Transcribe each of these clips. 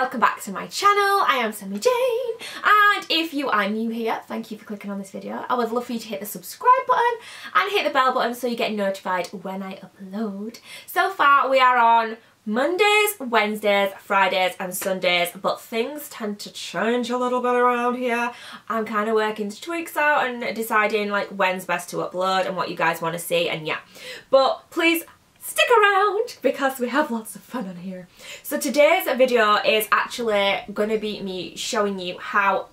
welcome back to my channel. I am Sammy Jayne, and if you are new here, thank you for clicking on this video. I would love for you to hit the subscribe button and hit the bell button so you get notified when I upload. So far we are on Mondays, Wednesdays, Fridays and Sundays, but things tend to change a little bit around here. I'm kind of working the tweaks out and deciding like when's best to upload and what you guys want to see, and yeah. But please stick around because we have lots of fun on here. So today's video is actually going to be me showing you how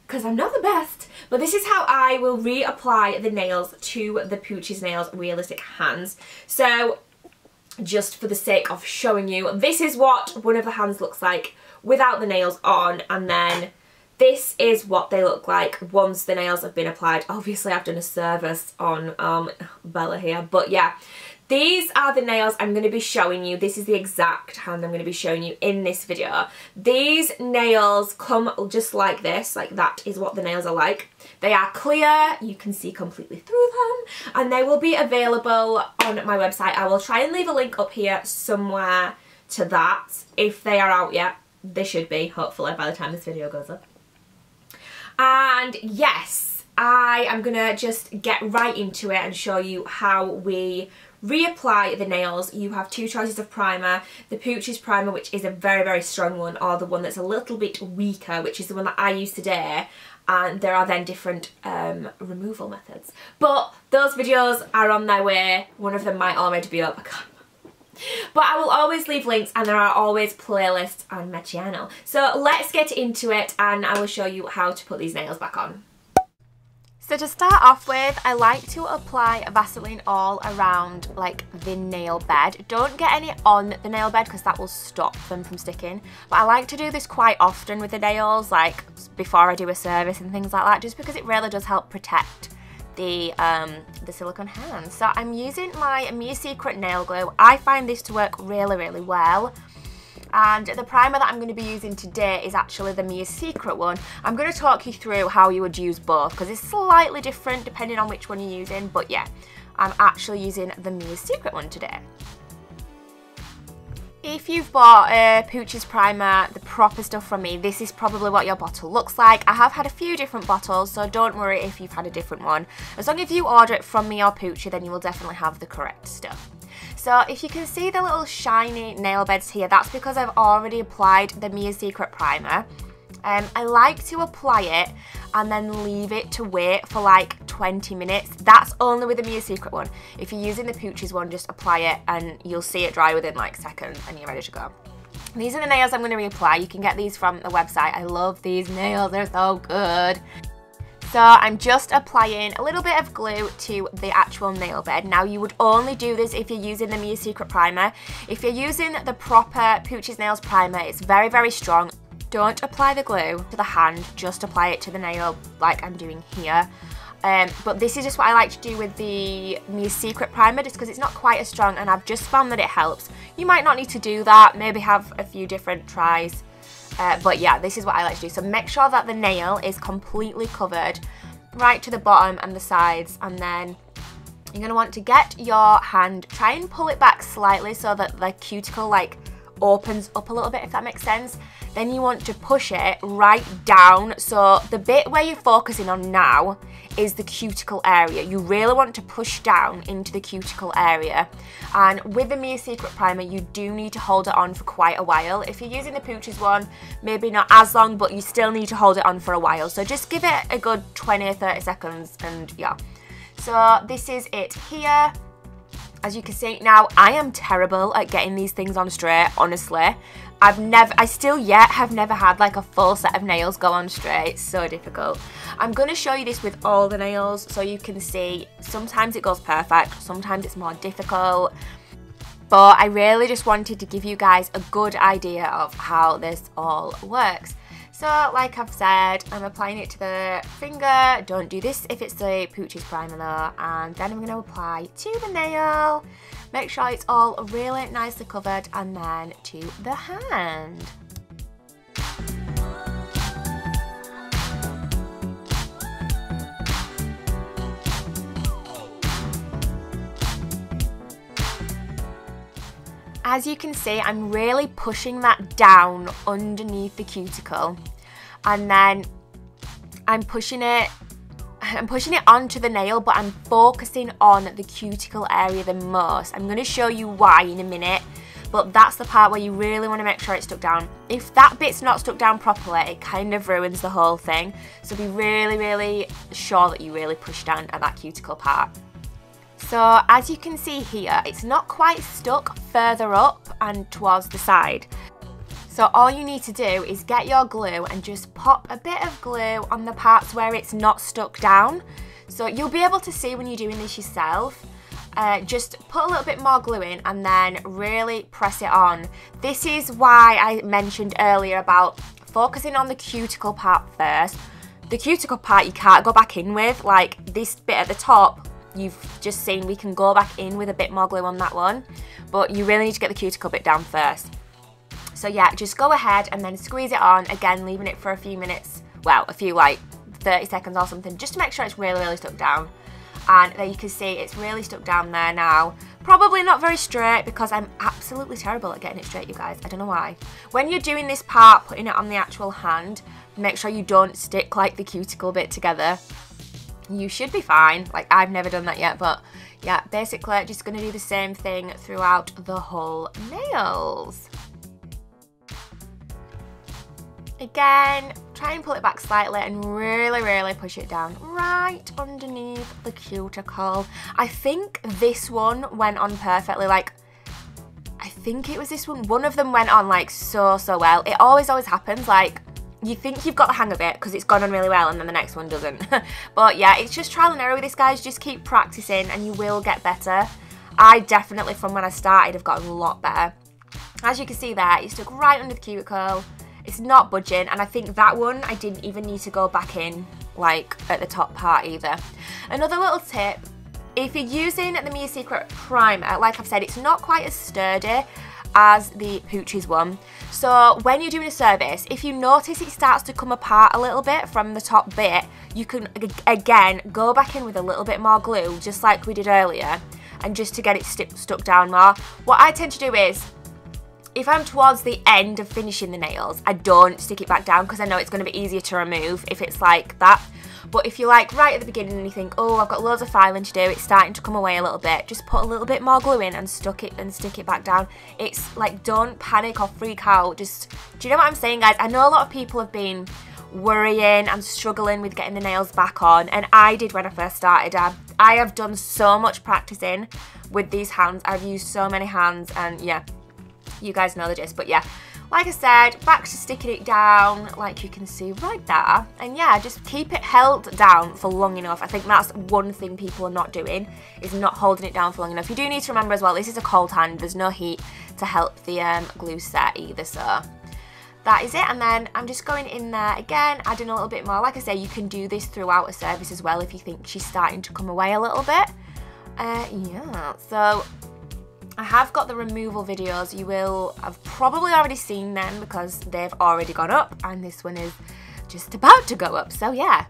because I'm not the best, but this is how I will reapply the nails to the POOCHIEZ Nails Realistic Hands. So just for the sake of showing you, this is what one of the hands looks like without the nails on, and then this is what they look like once the nails have been applied. Obviously I've done a service on Bella here, but yeah, these are the nails I'm going to be showing you. This is the exact hand I'm going to be showing you in this video. These nails come just like this, like that is what the nails are like. They are clear, you can see completely through them, and they will be available on my website. I will try and leave a link up here somewhere to that if they are out yet. They should be, hopefully, by the time this video goes up. And yes, I am gonna just get right into it and show you how we reapply the nails. You have two choices of primer: the POOCHIEZ primer, which is a very, very strong one, or the one that's a little bit weaker, which is the one that I use today. And there are then different removal methods. But those videos are on their way. One of them might already be up. I can't. But I will always leave links, and there are always playlists on my channel. So let's get into it and I will show you how to put these nails back on. So to start off with, I like to apply Vaseline all around like the nail bed. Don't get any on the nail bed because that will stop them from sticking. But I like to do this quite often with the nails, like before I do a service and things like that, just because it really does help protect the silicone hands. So I'm using my Mia Secret nail glue. I find this to work really, really well. And the primer that I'm going to be using today is actually the Mia Secret one. I'm going to talk you through how you would use both because it's slightly different depending on which one you're using. But yeah, I'm actually using the Mia Secret one today. If you've bought a POOCHIEZ primer, the proper stuff from me, this is probably what your bottle looks like. I have had a few different bottles, so don't worry if you've had a different one. As long as you order it from me or POOCHIEZ, then you will definitely have the correct stuff. So if you can see the little shiny nail beds here, that's because I've already applied the Mia Secret primer. I like to apply it and then leave it to wait for like 20 minutes. That's only with the Mia Secret one. If you're using the POOCHIEZ one, just apply it and you'll see it dry within like seconds and you're ready to go. These are the nails I'm going to reapply. You can get these from the website. I love these nails, they're so good. So I'm just applying a little bit of glue to the actual nail bed. Now you would only do this if you're using the Mia Secret primer. If you're using the proper POOCHIEZ Nails primer, it's very, very strong. Don't apply the glue to the hand, just apply it to the nail like I'm doing here. But this is just what I like to do with the Mia Secret primer, just because it's not quite as strong and I've just found that it helps. You might not need to do that, maybe have a few different tries. But yeah, this is what I like to do. So make sure that the nail is completely covered right to the bottom and the sides, and then you're going to want to get your hand, try and pull it back slightly so that the cuticle like opens up a little bit, if that makes sense. Then you want to push it right down, so the bit where you're focusing on now is the cuticle area. You really want to push down into the cuticle area, and with the Mia Secret primer you do need to hold it on for quite a while. If you're using the POOCHIEZ one, maybe not as long, but you still need to hold it on for a while, so just give it a good 20 or 30 seconds and yeah. So this is it here. As you can see, now I am terrible at getting these things on straight, honestly. I still yet have never had like a full set of nails go on straight. It's so difficult. I'm going to show you this with all the nails so you can see sometimes it goes perfect, sometimes it's more difficult. But I really just wanted to give you guys a good idea of how this all works. So like I've said, I'm applying it to the finger. Don't do this if it's the POOCHIEZ primer though. And then I'm going to apply to the nail. Make sure it's all really nicely covered, and then to the hand. As you can see, I'm really pushing that down underneath the cuticle, and then I'm pushing it onto the nail, but I'm focusing on the cuticle area the most. I'm going to show you why in a minute, but that's the part where you really want to make sure it's stuck down. If that bit's not stuck down properly, it kind of ruins the whole thing. So be really, really sure that you really push down at that cuticle part. So as you can see here, it's not quite stuck further up and towards the side. So all you need to do is get your glue and just pop a bit of glue on the parts where it's not stuck down. So you'll be able to see when you're doing this yourself. Just put a little bit more glue in and then really press it on. This is why I mentioned earlier about focusing on the cuticle part first. The cuticle part you can't go back in with, like this bit at the top, you've just seen we can go back in with a bit more glue on that one, but you really need to get the cuticle bit down first. So yeah, just go ahead and then squeeze it on, again leaving it for a few minutes, well a few like 30 seconds or something, just to make sure it's really, really stuck down. And there you can see it's really stuck down there now. Probably not very straight because I'm absolutely terrible at getting it straight, you guys. I don't know why. When you're doing this part, putting it on the actual hand, make sure you don't stick like the cuticle bit together. You should be fine. Like, I've never done that yet, but yeah, basically just going to do the same thing throughout the whole nails. Again, try and pull it back slightly and really, really push it down right underneath the cuticle. I think this one went on perfectly, like, I think it was this one. One of them went on like so well. It always happens, like, you think you've got the hang of it because it's gone on really well and then the next one doesn't. But yeah, it's just trial and error with this, guys. Just keep practicing and you will get better. I definitely, from when I started, have gotten a lot better. As you can see there, it stuck right under the cuticle. It's not budging, and I think that one I didn't even need to go back in like at the top part either. Another little tip, if you're using the Mia Secret primer, like I've said, it's not quite as sturdy as the POOCHIEZ one. So when you're doing a service, if you notice it starts to come apart a little bit from the top bit, you can again go back in with a little bit more glue, just like we did earlier, and just to get it stuck down more. What I tend to do is, if I'm towards the end of finishing the nails, I don't stick it back down because I know it's going to be easier to remove if it's like that. But if you're like right at the beginning and you think, oh, I've got loads of filing to do, it's starting to come away a little bit, just put a little bit more glue in and stick it back down. It's like, don't panic or freak out. Just, do you know what I'm saying, guys? I know a lot of people have been worrying and struggling with getting the nails back on, and I did when I first started. I have done so much practicing with these hands. I've used so many hands, and yeah, you guys know the gist. But yeah, like I said, back to sticking it down like you can see right there, and yeah, just keep it held down for long enough. I think that's one thing people are not doing, is not holding it down for long enough. You do need to remember as well, this is a cold hand, there's no heat to help the glue set either, so that is it. And then I'm just going in there again, adding a little bit more. Like I say, you can do this throughout a service as well if you think she's starting to come away a little bit. Yeah, so I have got the removal videos. You will have probably already seen them because they've already gone up, and this one is just about to go up, so yeah.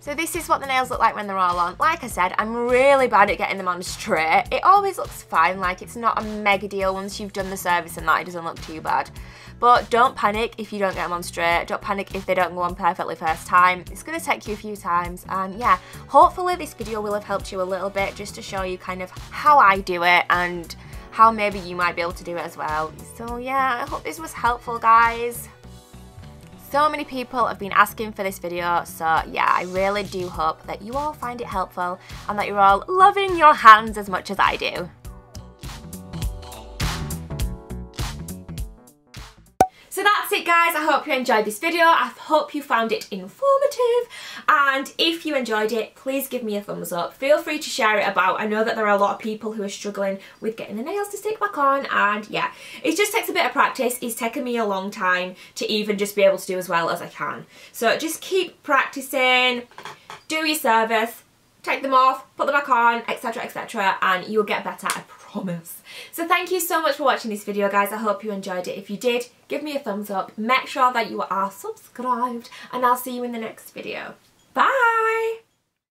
So this is what the nails look like when they're all on. Like I said, I'm really bad at getting them on straight. It always looks fine, like it's not a mega deal once you've done the service and that, it doesn't look too bad. But don't panic if you don't get them on straight. Don't panic if they don't go on perfectly first time. It's going to take you a few times, and yeah, hopefully this video will have helped you a little bit, just to show you kind of how I do it and how maybe you might be able to do it as well. So yeah, I hope this was helpful, guys. So many people have been asking for this video, so yeah, I really do hope that you all find it helpful and that you're all loving your hands as much as I do. So that's it, guys. I hope you enjoyed this video. I hope you found it informative, and if you enjoyed it, please give me a thumbs up. Feel free to share it about. I know that there are a lot of people who are struggling with getting the nails to stick back on, and yeah, it just takes a bit of practice. It's taken me a long time to even just be able to do as well as I can. So just keep practicing, do your service, take them off, put them back on, etc, etc, and you'll get better, I promise. So thank you so much for watching this video, guys. I hope you enjoyed it. If you did, give me a thumbs up, make sure that you are subscribed, and I'll see you in the next video. Bye!